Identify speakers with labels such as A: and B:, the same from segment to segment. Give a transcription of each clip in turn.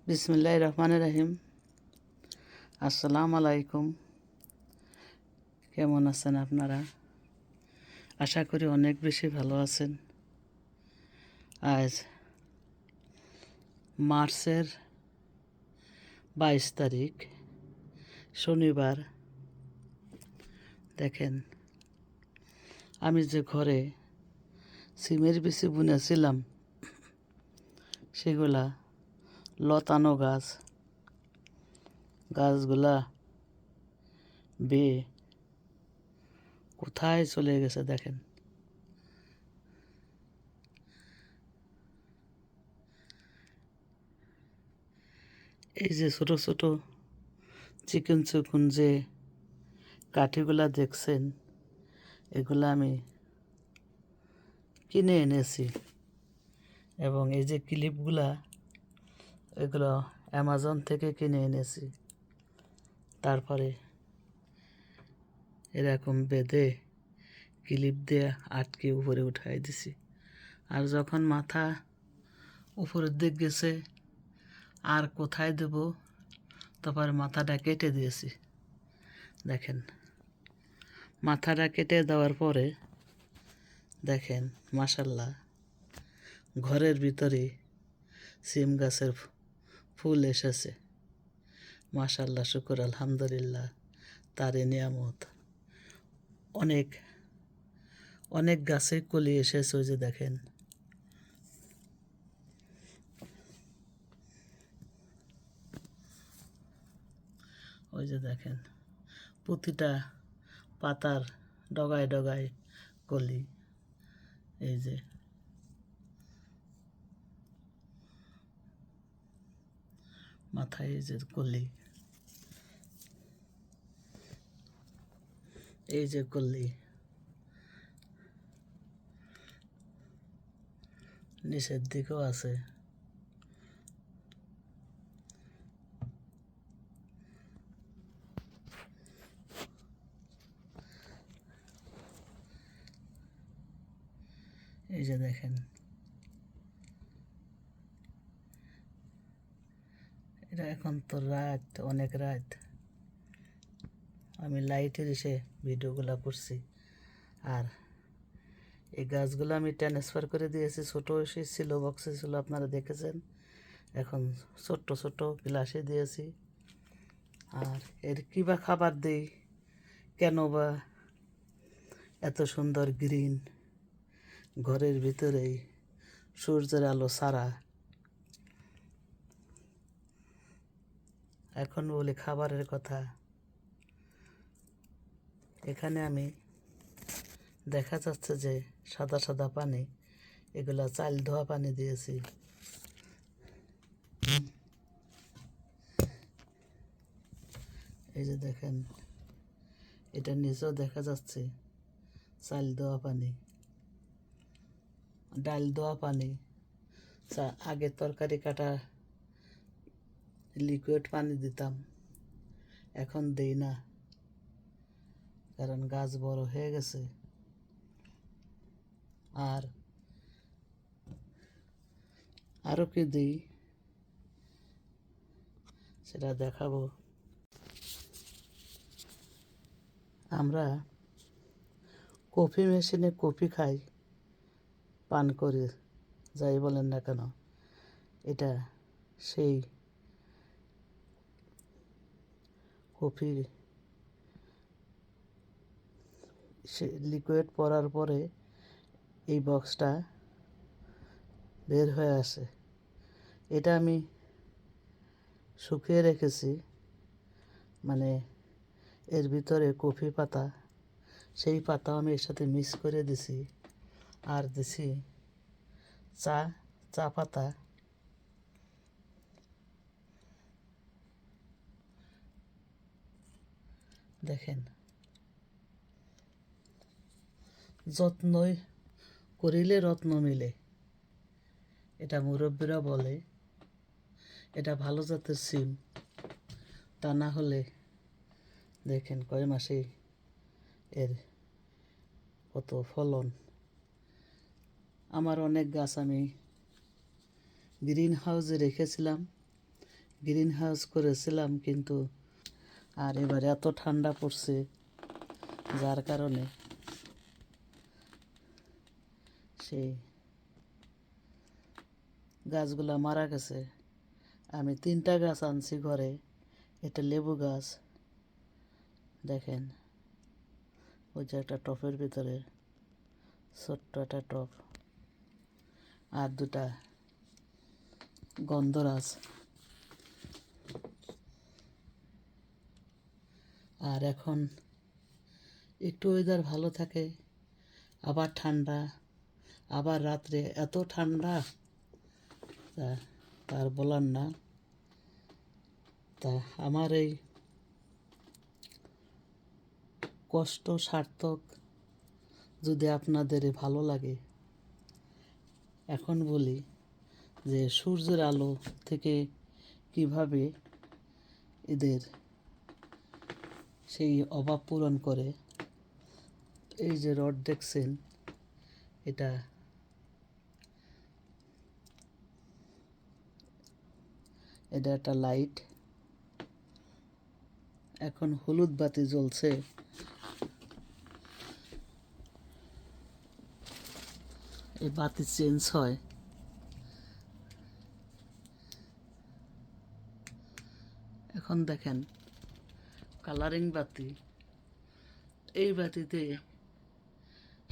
A: বিসমিল্লাহির রহমানির রহিম। আসসালামু আলাইকুম। কেমন আছেন আপনারা? আশা করি অনেক বেশি ভালো আছেন। আজ মার্চের 22 তারিখ শনিবার। দেখেন, আমি যে ঘরে সিমের বিচি বুনেছিলাম সেগুলা লতানো গাছগুলা বেয়ে কোথায় চলে গেছে দেখেন। এই যে ছোট ছোট চিকন চিকন যে কাঠিগুলা দেখছেন, এগুলা আমি কিনে এনেছি। এবং এই যে ক্লিপগুলা, এগুলো অ্যামাজন থেকে কিনে এনেছি। তারপরে এরকম বেঁধে ক্লিপ দিয়ে আটকে উপরে উঠাই দিছি। আর যখন মাথা উপরের দিক গেছে আর কোথায় দেব, তারপর মাথাটা কেটে দিয়েছি। দেখেন, মাথাটা কেটে দেওয়ার পরে দেখেন মাশাল্লাহ ঘরের ভিতরে সিম গাছের ফুল এসেছে। মাশাল্লাহ, শুকর আলহামদুলিল্লাহ, তারই নিয়ামত। অনেক অনেক গাছে কলি এসেছে। ওই যে দেখেন, ওই যে দেখেন প্রতিটা পাতার ডগায় ডগায় কলি। এই যে মাথায় এই যে কলি, এই যে কলি, নিচের দিকেও আছে। এই যে দেখেন, এটা এখন তো রাত, অনেক রাত। আমি লাইটের এসে ভিডিওগুলো করছি। আর এই গাছগুলো আমি ট্রান্সফার করে দিয়েছি। ছোটো এসে ছিল, বক্সে ছিল, আপনারা দেখেছেন। এখন ছোট্ট ছোট্ট গ্লাসে দিয়েছি। আর এর কী বা খাবার দিই, কেন বা এত সুন্দর গ্রিন ঘরের ভিতরেই সূর্যের আলো ছাড়া। এখন বলি খাবারের কথা। এখানে আমি দেখা যাচ্ছে যে সাদা সাদা পানি, এগুলা চাল ধোয়া পানি দিয়েছি। এই যে দেখেন, এটা নিচেও দেখা যাচ্ছে চাল ধোয়া পানি, ডাল ধোয়া পানি। আগে তরকারি কাটা লিকুইড পানি দিতাম, এখন দেই না, কারণ গাছ বড় হয়ে গেছে। আর আরও কি দিই সেটা দেখাবো। আমরা কফি মেশিনে কফি খাই, পান করে, যাই বলেন না কেন, এটা সেই কফি লিকুইড পড়ার পরে এই বক্সটা বের হয়ে আসে। এটা আমি শুকিয়ে রেখেছি, মানে এর ভিতরে কফি পাতা, সেই পাতাও আমি এর সাথে মিক্স করে দিছি। আর দিছি চা পাতা। দেখেন, যত্নই করিলে রত্ন মিলে, এটা মুরব্বীরা বলে। এটা ভালো জাতের সিম, তা না হলে দেখেন কয় মাসে এর কত ফলন। আমার অনেক গাছ আমি গ্রিন হাউসে রেখেছিলাম, গ্রিন হাউস করেছিলাম, কিন্তু আর এবার এত ঠান্ডা পড়ছে যার কারণে সেই গাছগুলা মারা গেছে। আমি 3টা গাছ আনছি ঘরে। এটা লেবু গাছ, দেখেন ওই যে একটা টপের ভিতরে, ছোট্ট একটা টপ, আর 2টা গন্ধরাজ। আর এখন একটু ওয়েদার ভালো থাকে, আবার ঠান্ডা, আবার রাত্রে এত ঠান্ডা তা তার বলার না। তা আমার এই কষ্ট সার্থক যদি আপনাদের ভালো লাগে। এখন বলি যে সূর্যের আলো থেকে কিভাবে এদের সেই অভাব পূরণ করে। এই যে রড দেখছেন, এটা একটা লাইট। এখন হলুদ বাতি জ্বলছে। এই বাতি চেঞ্জ হয়। এখন দেখেন কালারিং বাতি। এই বাতিতে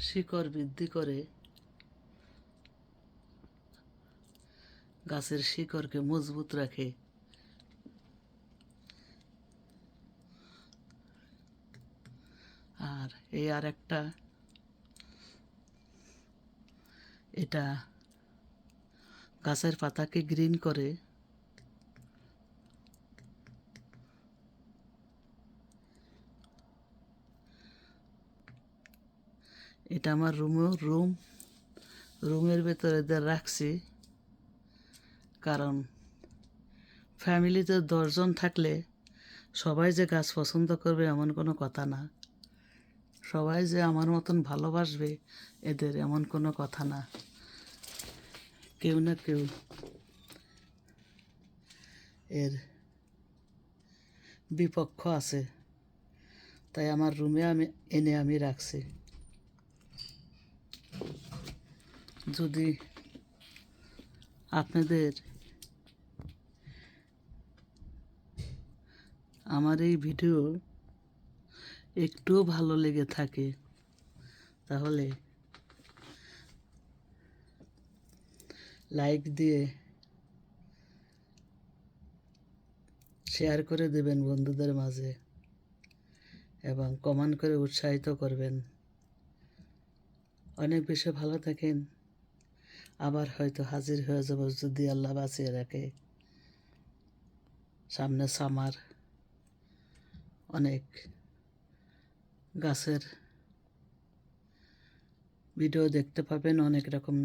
A: শিকড় বৃদ্ধি করে, গাছের শিকড়কে মজবুত রাখে। আর এই আর একটা, এটা গাছের পাতাকে গ্রিন করে। এটা আমার রুমের ভেতরে রাখছি, কারণ ফ্যামিলিতে 10 জন থাকলে সবাই যে গাছ পছন্দ করবে এমন কোনো কথা না। সবাই যে আমার মতন ভালোবাসবে এদের এমন কোনো কথা না। কেউ না কেউ এর বিপক্ষ আছে, তাই আমার রুমে আমি রাখছি। যদি আপনাদের আমার এই ভিডিও একটুও ভালো লেগে থাকে তাহলে লাইক দিয়ে শেয়ার করে দেবেন বন্ধুদের মাঝে, এবং কমেন্ট করে উৎসাহিত করবেন। অনেক বেশি ভালো থাকেন। আবার হয়তো হাজির হয়ে যাব যদি আল্লাহ বাঁচিয়ে রাখে। সামনে সামার, অনেক গাছের ভিডিও দেখতে পাবেন। অনেক রকম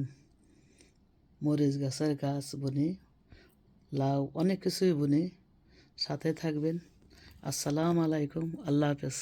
A: মরিচ গাছের গাছ বুনি, লাউ, অনেক কিছুই বুনি। সাথে থাকবেন। আসসালামু আলাইকুম, আল্লাহ হাফেজ।